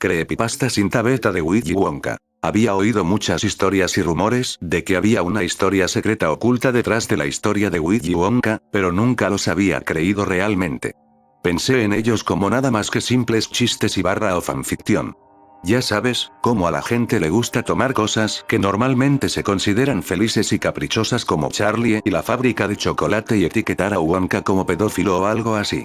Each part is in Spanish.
Creepypasta cinta beta de Willy Wonka. Había oído muchas historias y rumores de que había una historia secreta oculta detrás de la historia de Willy Wonka, pero nunca los había creído realmente. Pensé en ellos como nada más que simples chistes y barra o fanficción. Ya sabes, cómo a la gente le gusta tomar cosas que normalmente se consideran felices y caprichosas como Charlie y la fábrica de chocolate y etiquetar a Wonka como pedófilo o algo así.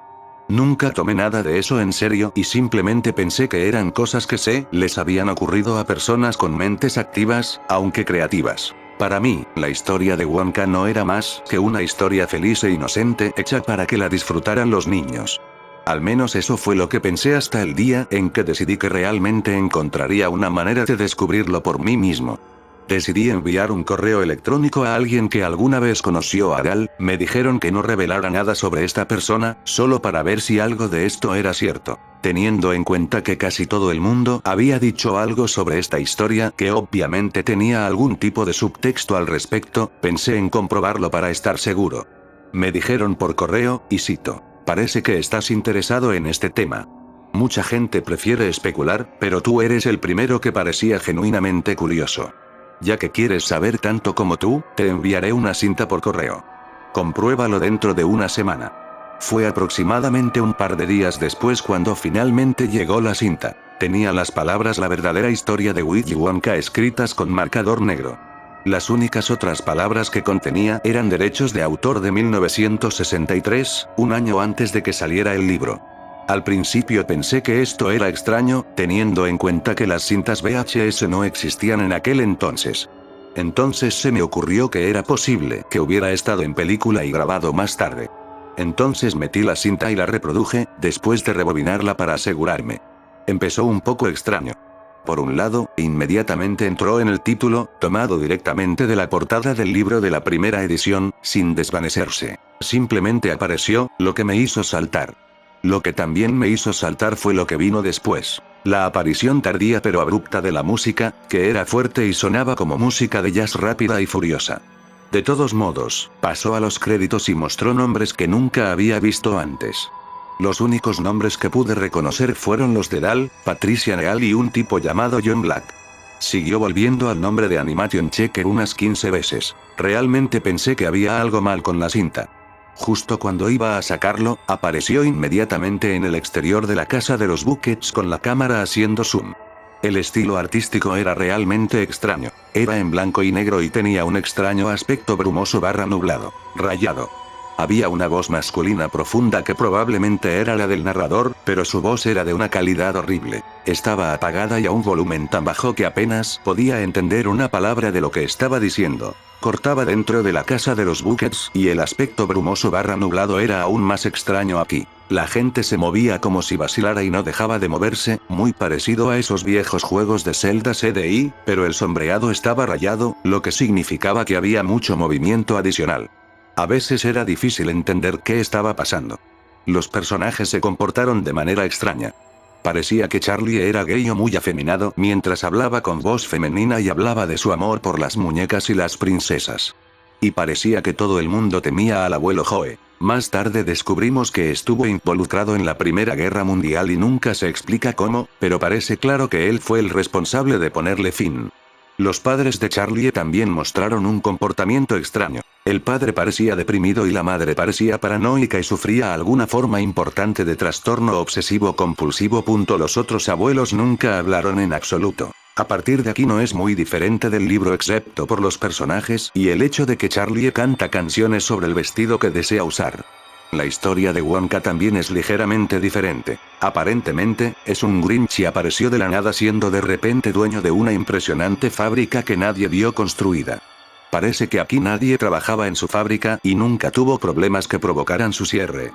Nunca tomé nada de eso en serio y simplemente pensé que eran cosas que les habían ocurrido a personas con mentes activas, aunque creativas. Para mí, la historia de Wonka no era más que una historia feliz e inocente hecha para que la disfrutaran los niños. Al menos eso fue lo que pensé hasta el día en que decidí que realmente encontraría una manera de descubrirlo por mí mismo. Decidí enviar un correo electrónico a alguien que alguna vez conoció a Dal. Me dijeron que no revelara nada sobre esta persona, solo para ver si algo de esto era cierto. Teniendo en cuenta que casi todo el mundo había dicho algo sobre esta historia que obviamente tenía algún tipo de subtexto al respecto, pensé en comprobarlo para estar seguro. Me dijeron por correo, y cito: "Parece que estás interesado en este tema. Mucha gente prefiere especular, pero tú eres el primero que parecía genuinamente curioso. Ya que quieres saber tanto como tú, te enviaré una cinta por correo. Compruébalo dentro de una semana". Fue aproximadamente un par de días después cuando finalmente llegó la cinta. Tenía las palabras "La verdadera historia de Willy Wonka" escritas con marcador negro. Las únicas otras palabras que contenía eran derechos de autor de 1963, un año antes de que saliera el libro. Al principio pensé que esto era extraño, teniendo en cuenta que las cintas VHS no existían en aquel entonces. Entonces se me ocurrió que era posible que hubiera estado en película y grabado más tarde. Entonces metí la cinta y la reproduje, después de rebobinarla para asegurarme. Empezó un poco extraño. Por un lado, inmediatamente entró en el título, tomado directamente de la portada del libro de la primera edición, sin desvanecerse. Simplemente apareció, lo que me hizo saltar. Lo que también me hizo saltar fue lo que vino después. La aparición tardía pero abrupta de la música, que era fuerte y sonaba como música de jazz rápida y furiosa. De todos modos, pasó a los créditos y mostró nombres que nunca había visto antes. Los únicos nombres que pude reconocer fueron los de Dal, Patricia Neal y un tipo llamado John Black. Siguió volviendo al nombre de Animation Checker unas 15 veces. Realmente pensé que había algo mal con la cinta. Justo cuando iba a sacarlo, apareció inmediatamente en el exterior de la casa de los Buckets con la cámara haciendo zoom. El estilo artístico era realmente extraño. Era en blanco y negro y tenía un extraño aspecto brumoso barra nublado, rayado. Había una voz masculina profunda que probablemente era la del narrador, pero su voz era de una calidad horrible. Estaba apagada y a un volumen tan bajo que apenas podía entender una palabra de lo que estaba diciendo. Cortaba dentro de la casa de los Buckets y el aspecto brumoso barra nublado era aún más extraño aquí. La gente se movía como si vacilara y no dejaba de moverse, muy parecido a esos viejos juegos de Zelda CDI, pero el sombreado estaba rayado, lo que significaba que había mucho movimiento adicional. A veces era difícil entender qué estaba pasando. Los personajes se comportaron de manera extraña. Parecía que Charlie era gay o muy afeminado mientras hablaba con voz femenina y hablaba de su amor por las muñecas y las princesas. Y parecía que todo el mundo temía al abuelo Joe. Más tarde descubrimos que estuvo involucrado en la Primera Guerra Mundial y nunca se explica cómo, pero parece claro que él fue el responsable de ponerle fin. Los padres de Charlie también mostraron un comportamiento extraño. El padre parecía deprimido y la madre parecía paranoica y sufría alguna forma importante de trastorno obsesivo compulsivo. Los otros abuelos nunca hablaron en absoluto. A partir de aquí no es muy diferente del libro excepto por los personajes y el hecho de que Charlie canta canciones sobre el vestido que desea usar. La historia de Wonka también es ligeramente diferente. Aparentemente, es un Grinch y apareció de la nada siendo de repente dueño de una impresionante fábrica que nadie vio construida. Parece que aquí nadie trabajaba en su fábrica y nunca tuvo problemas que provocaran su cierre.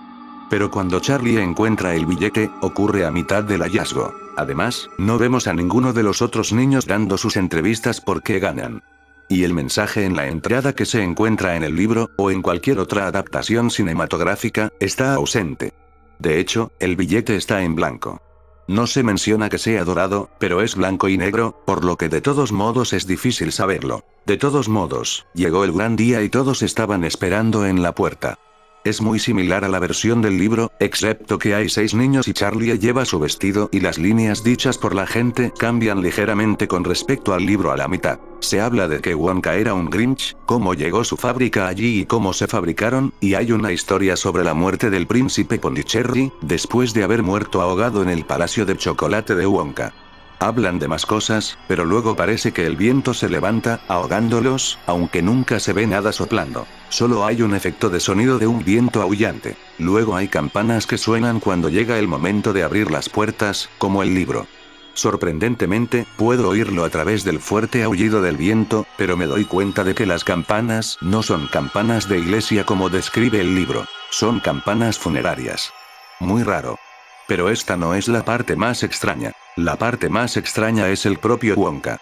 Pero cuando Charlie encuentra el billete, ocurre a mitad del hallazgo. Además, no vemos a ninguno de los otros niños dando sus entrevistas porque ganan. Y el mensaje en la entrada que se encuentra en el libro, o en cualquier otra adaptación cinematográfica, está ausente. De hecho, el billete está en blanco. No se menciona que sea dorado, pero es blanco y negro, por lo que de todos modos es difícil saberlo. De todos modos, llegó el gran día y todos estaban esperando en la puerta. Es muy similar a la versión del libro, excepto que hay 6 niños y Charlie lleva su vestido y las líneas dichas por la gente cambian ligeramente con respecto al libro a la mitad. Se habla de que Wonka era un Grinch, cómo llegó su fábrica allí y cómo se fabricaron, y hay una historia sobre la muerte del príncipe Pondicherry, después de haber muerto ahogado en el palacio de chocolate de Wonka. Hablan de más cosas, pero luego parece que el viento se levanta, ahogándolos, aunque nunca se ve nada soplando. Solo hay un efecto de sonido de un viento aullante. Luego hay campanas que suenan cuando llega el momento de abrir las puertas, como el libro. Sorprendentemente, puedo oírlo a través del fuerte aullido del viento, pero me doy cuenta de que las campanas no son campanas de iglesia como describe el libro. Son campanas funerarias. Muy raro. Pero esta no es la parte más extraña. La parte más extraña es el propio Wonka.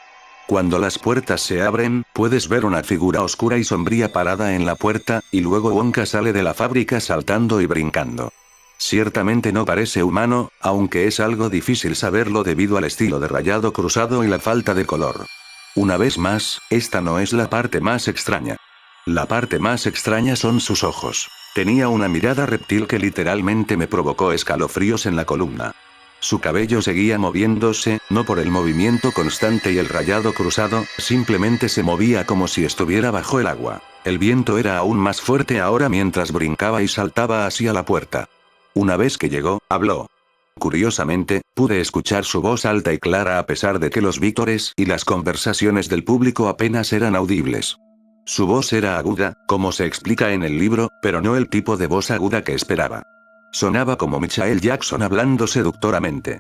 Cuando las puertas se abren, puedes ver una figura oscura y sombría parada en la puerta, y luego Wonka sale de la fábrica saltando y brincando. Ciertamente no parece humano, aunque es algo difícil saberlo debido al estilo de rayado cruzado y la falta de color. Una vez más, esta no es la parte más extraña. La parte más extraña son sus ojos. Tenía una mirada reptil que literalmente me provocó escalofríos en la columna. Su cabello seguía moviéndose, no por el movimiento constante y el rayado cruzado, simplemente se movía como si estuviera bajo el agua. El viento era aún más fuerte ahora mientras brincaba y saltaba hacia la puerta. Una vez que llegó, habló. Curiosamente, pude escuchar su voz alta y clara a pesar de que los vítores y las conversaciones del público apenas eran audibles. Su voz era aguda, como se explica en el libro, pero no el tipo de voz aguda que esperaba. Sonaba como Michael Jackson hablando seductoramente.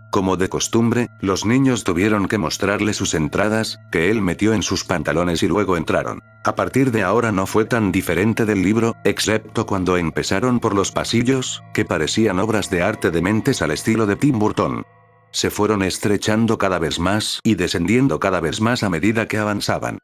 Como de costumbre, los niños tuvieron que mostrarle sus entradas, que él metió en sus pantalones y luego entraron. A partir de ahora no fue tan diferente del libro, excepto cuando empezaron por los pasillos, que parecían obras de arte dementes al estilo de Tim Burton. Se fueron estrechando cada vez más y descendiendo cada vez más a medida que avanzaban.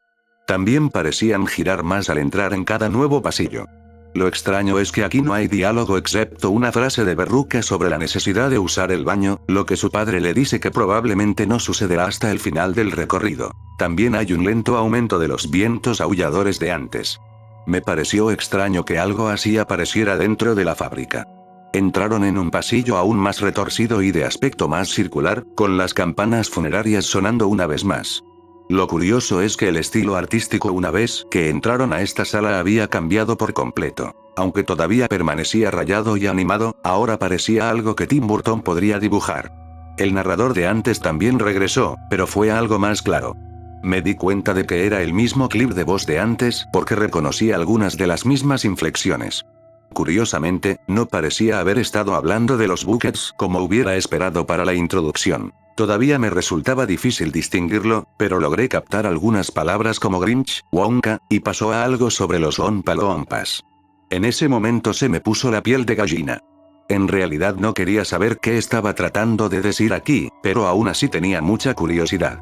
También parecían girar más al entrar en cada nuevo pasillo. Lo extraño es que aquí no hay diálogo excepto una frase de Berruca sobre la necesidad de usar el baño, lo que su padre le dice que probablemente no sucederá hasta el final del recorrido. También hay un lento aumento de los vientos aulladores de antes. Me pareció extraño que algo así apareciera dentro de la fábrica. Entraron en un pasillo aún más retorcido y de aspecto más circular, con las campanas funerarias sonando una vez más. Lo curioso es que el estilo artístico una vez que entraron a esta sala había cambiado por completo. Aunque todavía permanecía rayado y animado, ahora parecía algo que Tim Burton podría dibujar. El narrador de antes también regresó, pero fue algo más claro. Me di cuenta de que era el mismo clip de voz de antes, porque reconocí algunas de las mismas inflexiones. Curiosamente, no parecía haber estado hablando de los buckets como hubiera esperado para la introducción. Todavía me resultaba difícil distinguirlo, pero logré captar algunas palabras como Grinch, Wonka, y pasó a algo sobre los Oompa Loompas. En ese momento se me puso la piel de gallina. En realidad no quería saber qué estaba tratando de decir aquí, pero aún así tenía mucha curiosidad.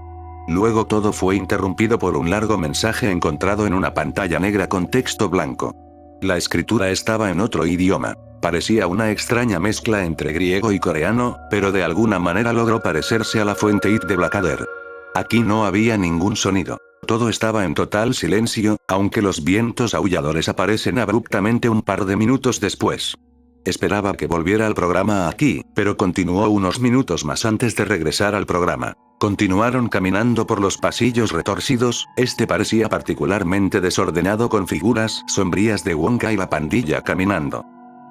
Luego todo fue interrumpido por un largo mensaje encontrado en una pantalla negra con texto blanco. La escritura estaba en otro idioma. Parecía una extraña mezcla entre griego y coreano, pero de alguna manera logró parecerse a la fuente It de Blackadder. Aquí no había ningún sonido. Todo estaba en total silencio, aunque los vientos aulladores aparecen abruptamente un par de minutos después. Esperaba que volviera al programa aquí, pero continuó unos minutos más antes de regresar al programa. Continuaron caminando por los pasillos retorcidos, este parecía particularmente desordenado con figuras sombrías de Wonka y la pandilla caminando.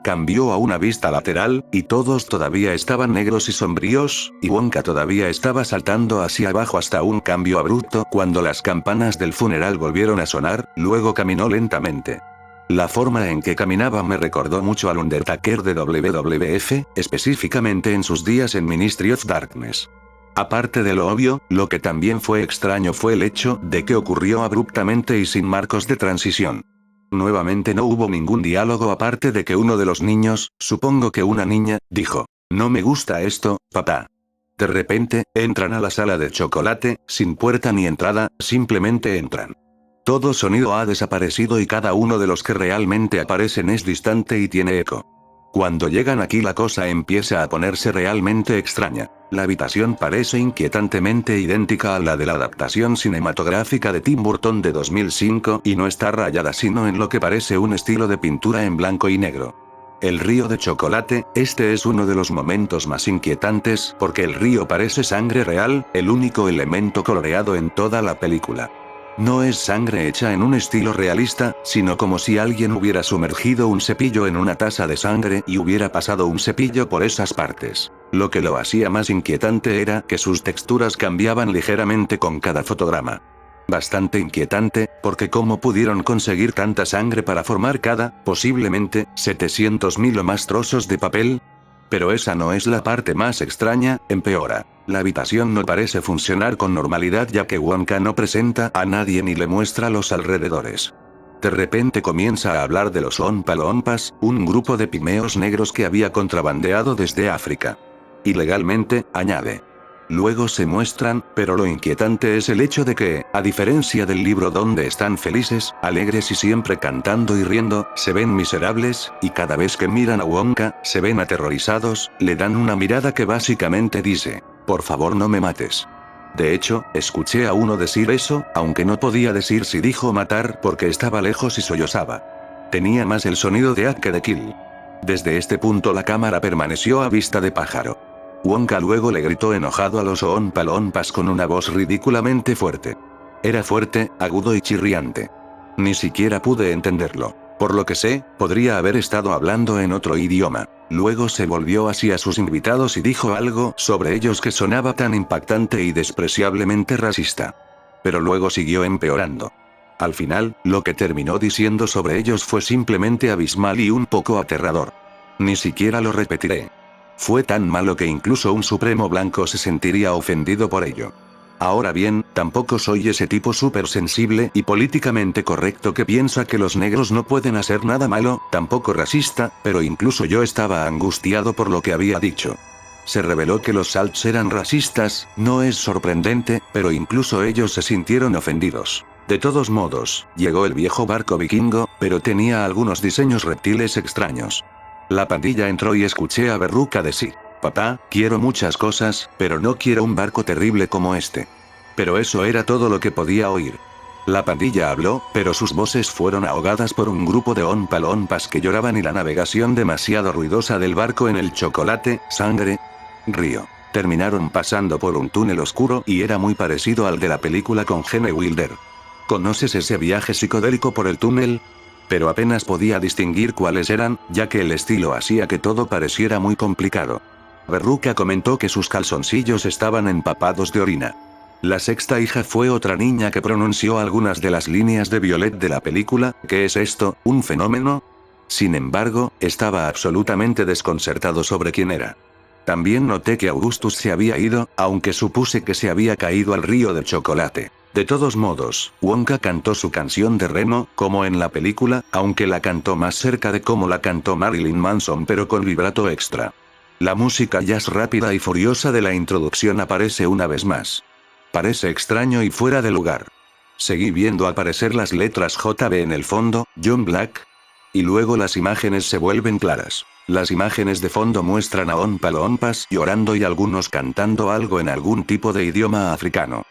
Cambió a una vista lateral, y todos todavía estaban negros y sombríos, y Wonka todavía estaba saltando hacia abajo hasta un cambio abrupto cuando las campanas del funeral volvieron a sonar, luego caminó lentamente. La forma en que caminaba me recordó mucho al Undertaker de WWF, específicamente en sus días en Ministry of Darkness. Aparte de lo obvio, lo que también fue extraño fue el hecho de que ocurrió abruptamente y sin marcos de transición. Nuevamente no hubo ningún diálogo aparte de que uno de los niños, supongo que una niña, dijo: "No me gusta esto, papá". De repente, entran a la sala de chocolate, sin puerta ni entrada, simplemente entran. Todo sonido ha desaparecido y cada uno de los que realmente aparecen es distante y tiene eco. Cuando llegan aquí la cosa empieza a ponerse realmente extraña. La habitación parece inquietantemente idéntica a la de la adaptación cinematográfica de Tim Burton de 2005 y no está rayada sino en lo que parece un estilo de pintura en blanco y negro. El río de chocolate, este es uno de los momentos más inquietantes porque el río parece sangre real, el único elemento coloreado en toda la película. No es sangre hecha en un estilo realista, sino como si alguien hubiera sumergido un cepillo en una taza de sangre y hubiera pasado un cepillo por esas partes. Lo que lo hacía más inquietante era que sus texturas cambiaban ligeramente con cada fotograma. Bastante inquietante, porque cómo pudieron conseguir tanta sangre para formar cada, posiblemente, 700.000 o más trozos de papel. Pero esa no es la parte más extraña, empeora. La habitación no parece funcionar con normalidad ya que Wonka no presenta a nadie ni le muestra los alrededores. De repente comienza a hablar de los Oompa Loompas, un grupo de pigmeos negros que había contrabandeado desde África. Ilegalmente, añade. Luego se muestran, pero lo inquietante es el hecho de que, a diferencia del libro donde están felices, alegres y siempre cantando y riendo, se ven miserables, y cada vez que miran a Wonka, se ven aterrorizados, le dan una mirada que básicamente dice, por favor no me mates. De hecho, escuché a uno decir eso, aunque no podía decir si dijo matar porque estaba lejos y sollozaba. Tenía más el sonido de Ack que de Kill. Desde este punto la cámara permaneció a vista de pájaro. Wonka luego le gritó enojado a los Oompa Loompas con una voz ridículamente fuerte. Era fuerte, agudo y chirriante. Ni siquiera pude entenderlo. Por lo que sé, podría haber estado hablando en otro idioma. Luego se volvió hacia sus invitados y dijo algo sobre ellos que sonaba tan impactante y despreciablemente racista. Pero luego siguió empeorando. Al final, lo que terminó diciendo sobre ellos fue simplemente abismal y un poco aterrador. Ni siquiera lo repetiré. Fue tan malo que incluso un supremo blanco se sentiría ofendido por ello. Ahora bien, tampoco soy ese tipo súper sensible y políticamente correcto que piensa que los negros no pueden hacer nada malo, tampoco racista, pero incluso yo estaba angustiado por lo que había dicho. Se reveló que los Salts eran racistas, no es sorprendente, pero incluso ellos se sintieron ofendidos. De todos modos, llegó el viejo barco vikingo, pero tenía algunos diseños reptiles extraños. La pandilla entró y escuché a Berruca decir, papá, quiero muchas cosas, pero no quiero un barco terrible como este. Pero eso era todo lo que podía oír. La pandilla habló, pero sus voces fueron ahogadas por un grupo de Oompa Loompas que lloraban y la navegación demasiado ruidosa del barco en el chocolate, sangre, río. Terminaron pasando por un túnel oscuro y era muy parecido al de la película con Gene Wilder. ¿Conoces ese viaje psicodélico por el túnel? Pero apenas podía distinguir cuáles eran, ya que el estilo hacía que todo pareciera muy complicado. Berruca comentó que sus calzoncillos estaban empapados de orina. La sexta hija fue otra niña que pronunció algunas de las líneas de Violet de la película. ¿Qué es esto, un fenómeno? Sin embargo, estaba absolutamente desconcertado sobre quién era. También noté que Augustus se había ido, aunque supuse que se había caído al río de chocolate. De todos modos, Wonka cantó su canción de Remo, como en la película, aunque la cantó más cerca de cómo la cantó Marilyn Manson pero con vibrato extra. La música jazz rápida y furiosa de la introducción aparece una vez más. Parece extraño y fuera de lugar. Seguí viendo aparecer las letras JB en el fondo, John Black. Y luego las imágenes se vuelven claras. Las imágenes de fondo muestran a Oompa Loompas llorando y algunos cantando algo en algún tipo de idioma africano.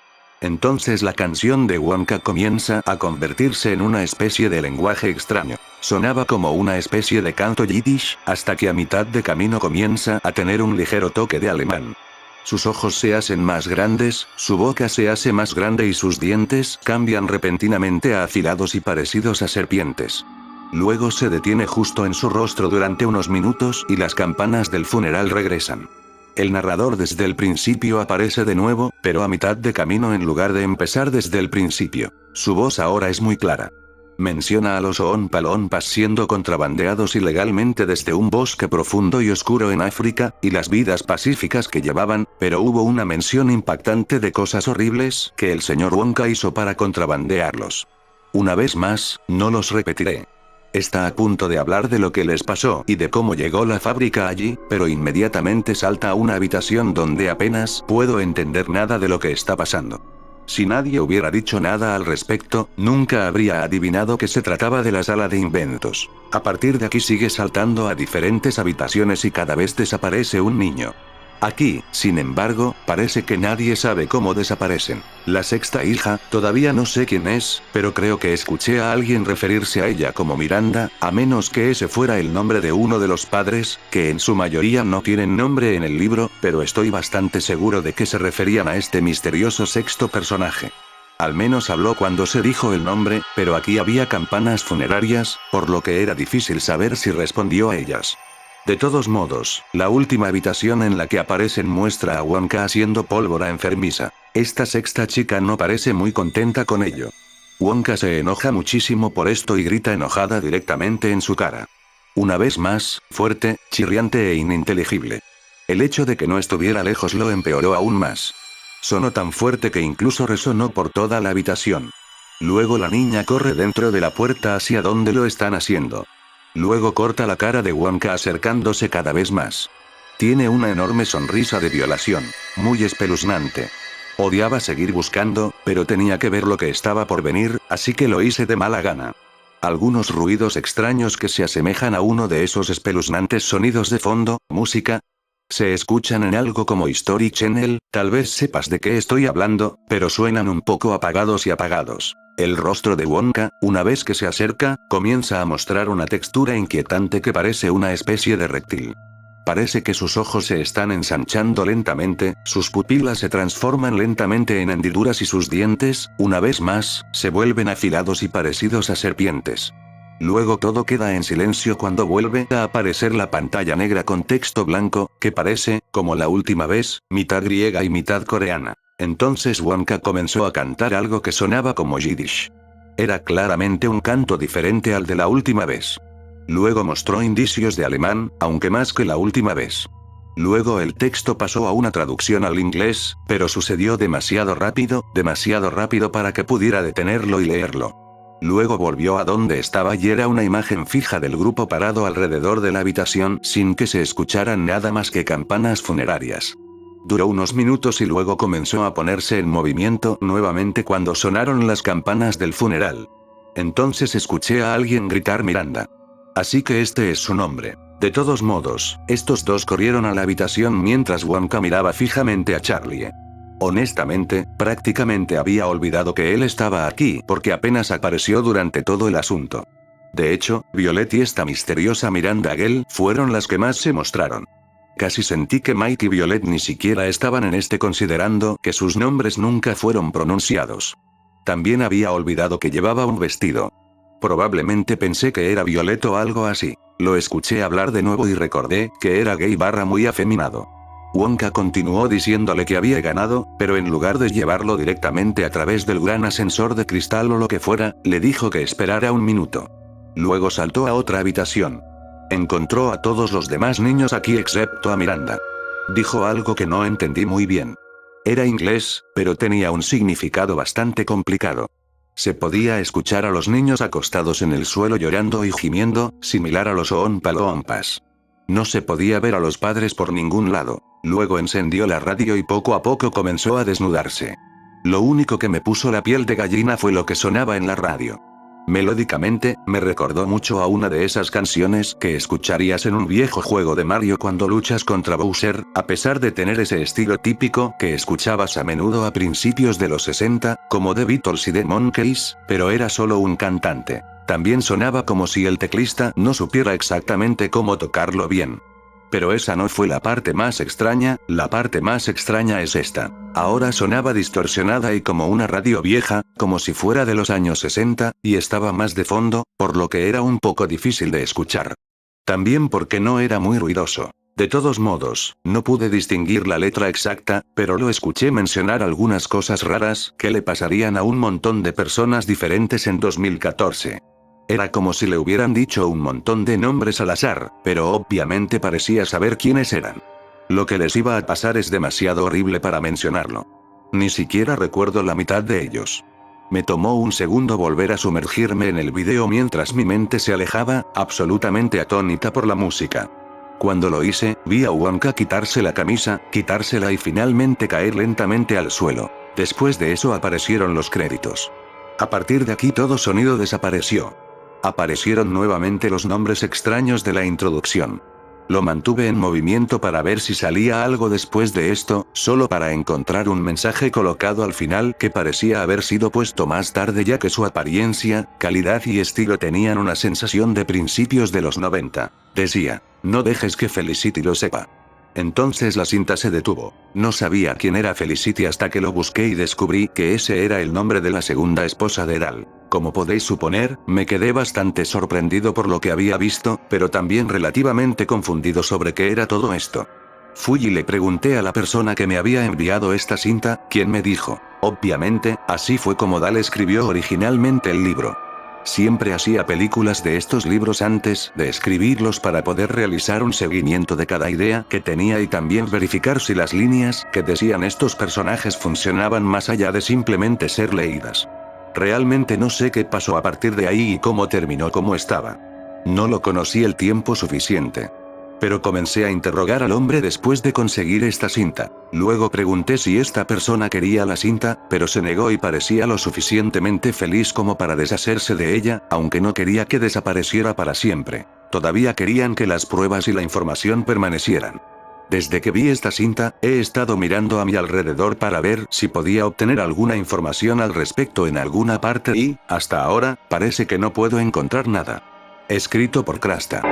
Entonces la canción de Wonka comienza a convertirse en una especie de lenguaje extraño. Sonaba como una especie de canto yiddish, hasta que a mitad de camino comienza a tener un ligero toque de alemán. Sus ojos se hacen más grandes, su boca se hace más grande y sus dientes cambian repentinamente a afilados y parecidos a serpientes. Luego se detiene justo en su rostro durante unos minutos y las campanas del funeral regresan. El narrador desde el principio aparece de nuevo, pero a mitad de camino en lugar de empezar desde el principio. Su voz ahora es muy clara. Menciona a los Oompa Loompas siendo contrabandeados ilegalmente desde un bosque profundo y oscuro en África, y las vidas pacíficas que llevaban, pero hubo una mención impactante de cosas horribles que el señor Wonka hizo para contrabandearlos. Una vez más, no los repetiré. Está a punto de hablar de lo que les pasó y de cómo llegó la fábrica allí, pero inmediatamente salta a una habitación donde apenas puedo entender nada de lo que está pasando. Si nadie hubiera dicho nada al respecto, nunca habría adivinado que se trataba de la sala de inventos. A partir de aquí sigue saltando a diferentes habitaciones y cada vez desaparece un niño. Aquí, sin embargo, parece que nadie sabe cómo desaparecen. La sexta hija, todavía no sé quién es, pero creo que escuché a alguien referirse a ella como Miranda, a menos que ese fuera el nombre de uno de los padres, que en su mayoría no tienen nombre en el libro, pero estoy bastante seguro de que se referían a este misterioso sexto personaje. Al menos habló cuando se dijo el nombre, pero aquí había campanas funerarias, por lo que era difícil saber si respondió a ellas. De todos modos, la última habitación en la que aparecen muestra a Wonka haciendo pólvora enfermiza. Esta sexta chica no parece muy contenta con ello. Wonka se enoja muchísimo por esto y grita enojada directamente en su cara. Una vez más, fuerte, chirriante e ininteligible. El hecho de que no estuviera lejos lo empeoró aún más. Sonó tan fuerte que incluso resonó por toda la habitación. Luego la niña corre dentro de la puerta hacia donde lo están haciendo. Luego corta la cara de Wonka acercándose cada vez más. Tiene una enorme sonrisa de violación, muy espeluznante. Odiaba seguir buscando, pero tenía que ver lo que estaba por venir, así que lo hice de mala gana. Algunos ruidos extraños que se asemejan a uno de esos espeluznantes sonidos de fondo, música. Se escuchan en algo como History Channel, tal vez sepas de qué estoy hablando, pero suenan un poco apagados y apagados. El rostro de Wonka, una vez que se acerca, comienza a mostrar una textura inquietante que parece una especie de reptil. Parece que sus ojos se están ensanchando lentamente, sus pupilas se transforman lentamente en hendiduras y sus dientes, una vez más, se vuelven afilados y parecidos a serpientes. Luego todo queda en silencio cuando vuelve a aparecer la pantalla negra con texto blanco, que parece, como la última vez, mitad griega y mitad coreana. Entonces Wonka comenzó a cantar algo que sonaba como yiddish. Era claramente un canto diferente al de la última vez. Luego mostró indicios de alemán, aunque más que la última vez. Luego el texto pasó a una traducción al inglés, pero sucedió demasiado rápido para que pudiera detenerlo y leerlo. Luego volvió a donde estaba y era una imagen fija del grupo parado alrededor de la habitación sin que se escucharan nada más que campanas funerarias. Duró unos minutos y luego comenzó a ponerse en movimiento nuevamente cuando sonaron las campanas del funeral. Entonces escuché a alguien gritar Miranda. Así que este es su nombre. De todos modos, estos dos corrieron a la habitación mientras Wonka miraba fijamente a Charlie. Honestamente, prácticamente había olvidado que él estaba aquí porque apenas apareció durante todo el asunto. De hecho, Violet y esta misteriosa Miranda Gell fueron las que más se mostraron. Casi sentí que Mike y Violet ni siquiera estaban en este considerando que sus nombres nunca fueron pronunciados. También había olvidado que llevaba un vestido. Probablemente pensé que era Violet o algo así. Lo escuché hablar de nuevo y recordé que era gay / muy afeminado. Wonka continuó diciéndole que había ganado, pero en lugar de llevarlo directamente a través del gran ascensor de cristal o lo que fuera, le dijo que esperara un minuto. Luego saltó a otra habitación. Encontró a todos los demás niños aquí excepto a Miranda. Dijo algo que no entendí muy bien. Era inglés, pero tenía un significado bastante complicado. Se podía escuchar a los niños acostados en el suelo llorando y gimiendo, similar a los Oompa Loompas. No se podía ver a los padres por ningún lado. Luego encendió la radio y poco a poco comenzó a desnudarse. Lo único que me puso la piel de gallina fue lo que sonaba en la radio. Melódicamente, me recordó mucho a una de esas canciones que escucharías en un viejo juego de Mario cuando luchas contra Bowser, a pesar de tener ese estilo típico que escuchabas a menudo a principios de los 60, como The Beatles y The Monkees, pero era solo un cantante. También sonaba como si el teclista no supiera exactamente cómo tocarlo bien. Pero esa no fue la parte más extraña, la parte más extraña es esta. Ahora sonaba distorsionada y como una radio vieja, como si fuera de los años 60, y estaba más de fondo, por lo que era un poco difícil de escuchar. También porque no era muy ruidoso. De todos modos, no pude distinguir la letra exacta, pero lo escuché mencionar algunas cosas raras que le pasarían a un montón de personas diferentes en 2014. Era como si le hubieran dicho un montón de nombres al azar, pero obviamente parecía saber quiénes eran. Lo que les iba a pasar es demasiado horrible para mencionarlo. Ni siquiera recuerdo la mitad de ellos. Me tomó un segundo volver a sumergirme en el video mientras mi mente se alejaba, absolutamente atónita por la música. Cuando lo hice, vi a Wonka quitarse la camisa, quitársela y finalmente caer lentamente al suelo. Después de eso aparecieron los créditos. A partir de aquí todo sonido desapareció. Aparecieron nuevamente los nombres extraños de la introducción. Lo mantuve en movimiento para ver si salía algo después de esto, solo para encontrar un mensaje colocado al final que parecía haber sido puesto más tarde, ya que su apariencia, calidad y estilo tenían una sensación de principios de los 90. Decía: no dejes que Felicity lo sepa. Entonces la cinta se detuvo. No sabía quién era Felicity hasta que lo busqué y descubrí que ese era el nombre de la segunda esposa de Dal. Como podéis suponer, me quedé bastante sorprendido por lo que había visto, pero también relativamente confundido sobre qué era todo esto. Fui y le pregunté a la persona que me había enviado esta cinta, quien me dijo: obviamente, así fue como Dal escribió originalmente el libro. Siempre hacía películas de estos libros antes de escribirlos para poder realizar un seguimiento de cada idea que tenía y también verificar si las líneas que decían estos personajes funcionaban más allá de simplemente ser leídas. Realmente no sé qué pasó a partir de ahí y cómo terminó como estaba. No lo conocí el tiempo suficiente. Pero comencé a interrogar al hombre después de conseguir esta cinta. Luego pregunté si esta persona quería la cinta, pero se negó y parecía lo suficientemente feliz como para deshacerse de ella, aunque no quería que desapareciera para siempre. Todavía querían que las pruebas y la información permanecieran. Desde que vi esta cinta, he estado mirando a mi alrededor para ver si podía obtener alguna información al respecto en alguna parte y, hasta ahora, parece que no puedo encontrar nada. Escrito por Krasta.